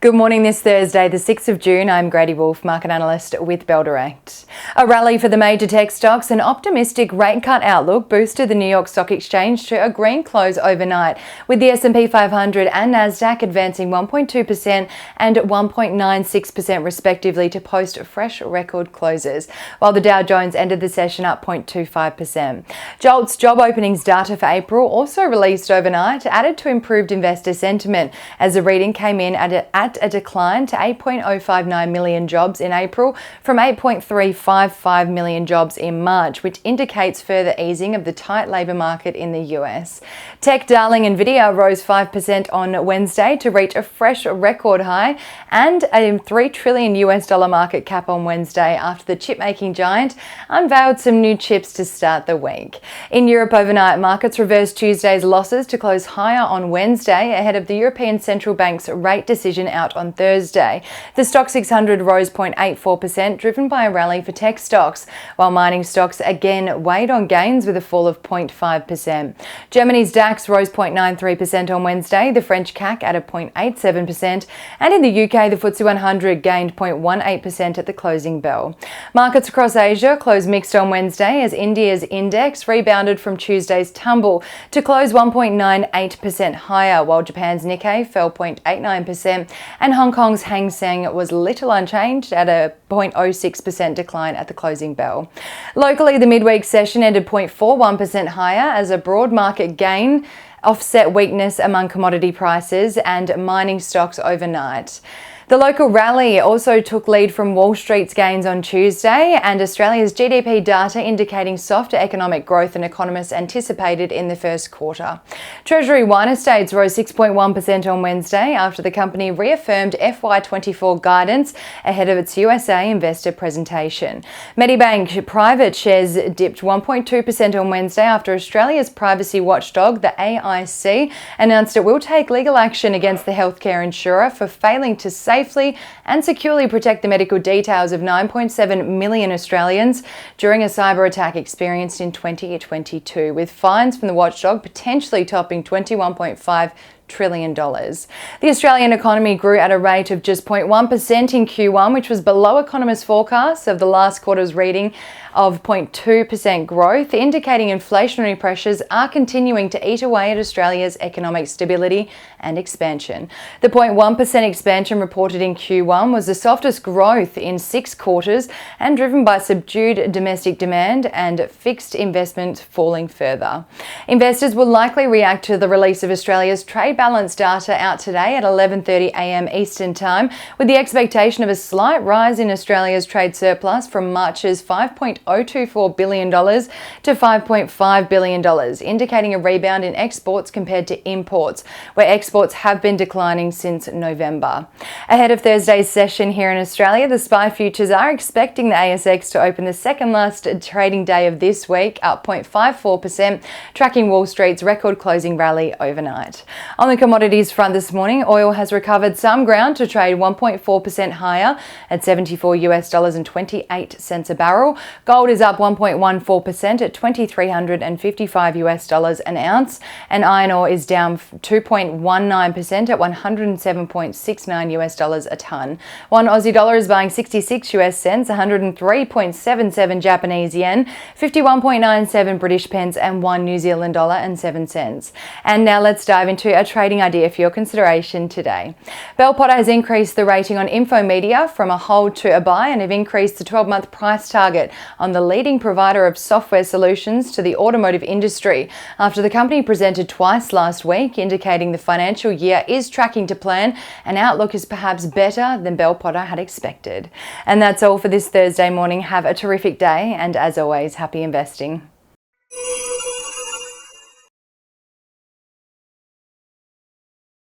Good morning this Thursday, the 6th of June. I'm Grady Wolf, market analyst with Bell Direct. A rally for the major tech stocks and optimistic rate cut outlook boosted the New York Stock Exchange to a green close overnight, with the S&P 500 and Nasdaq advancing 1.2% and 1.96% respectively to post fresh record closes, while the Dow Jones ended the session up 0.25%. JOLTs Job Openings data for April, also released overnight, added to improved investor sentiment as the reading came in at a decline to 8.059 million jobs in April from 8.355 million jobs in March, which indicates further easing of the tight labour market in the US. Tech darling Nvidia rose 5% on Wednesday to reach a fresh record high and a $3 trillion market cap on Wednesday after the chipmaking giant unveiled some new chips to start the week. In Europe overnight, markets reversed Tuesday's losses to close higher on Wednesday ahead of the European Central Bank's rate decision out on Thursday. The Stock 600 rose 0.84%, driven by a rally for tech stocks, while mining stocks again weighed on gains with a fall of 0.5%. Germany's DAX rose 0.93% on Wednesday, the French CAC at a 0.87%, and in the UK, the FTSE 100 gained 0.18% at the closing bell. Markets across Asia closed mixed on Wednesday as India's index rebounded from Tuesday's tumble to close 1.98% higher, while Japan's Nikkei fell 0.89%, and Hong Kong's Hang Seng was little unchanged at a 0.06% decline at the closing bell. Locally, the midweek session ended 0.41% higher as a broad market gain offset weakness among commodity prices and mining stocks overnight. The local rally also took lead from Wall Street's gains on Tuesday, and Australia's GDP data indicating softer economic growth than economists anticipated in the first quarter. Treasury Wine Estates rose 6.1% on Wednesday after the company reaffirmed FY24 guidance ahead of its USA investor presentation. Medibank private shares dipped 1.2% on Wednesday after Australia's privacy watchdog, the AIC, announced it will take legal action against the healthcare insurer for failing to safely and securely protect the medical details of 9.7 million Australians during a cyber attack experienced in 2022, with fines from the watchdog potentially topping $21.5 trillion. The Australian economy grew at a rate of just 0.1% in Q1, which was below economists' forecasts of the last quarter's reading of 0.2% growth, indicating inflationary pressures are continuing to eat away at Australia's economic stability and expansion. The 0.1% expansion reported in Q1 was the softest growth in 6 quarters and driven by subdued domestic demand and fixed investment falling further. Investors will likely react to the release of Australia's trade balance data out today at 11:30 a.m. Eastern Time, with the expectation of a slight rise in Australia's trade surplus from March's $5.024 billion to $5.5 billion, indicating a rebound in exports compared to imports, where exports have been declining since November. Ahead of Thursday's session here in Australia, the SPI futures are expecting the ASX to open the second last trading day of this week, up 0.54%, tracking Wall Street's record closing rally overnight. On the commodities front this morning, oil has recovered some ground to trade 1.4% higher at $74.28 a barrel. Gold is up 1.14% at $2,355 an ounce, and iron ore is down 2.19% at $107.69 a ton. One Aussie dollar is buying 66 US cents, 103.77 Japanese yen, 51.97 British pence, and 1 New Zealand dollar and 7 cents. And now let's dive into a trading idea for your consideration today. Bell Potter has increased the rating on Infomedia from a hold to a buy and have increased the 12-month price target on the leading provider of software solutions to the automotive industry after the company presented twice last week, indicating the financial year is tracking to plan and outlook is perhaps better than Bell Potter had expected. And that's all for this Thursday morning. Have a terrific day, and as always, happy investing.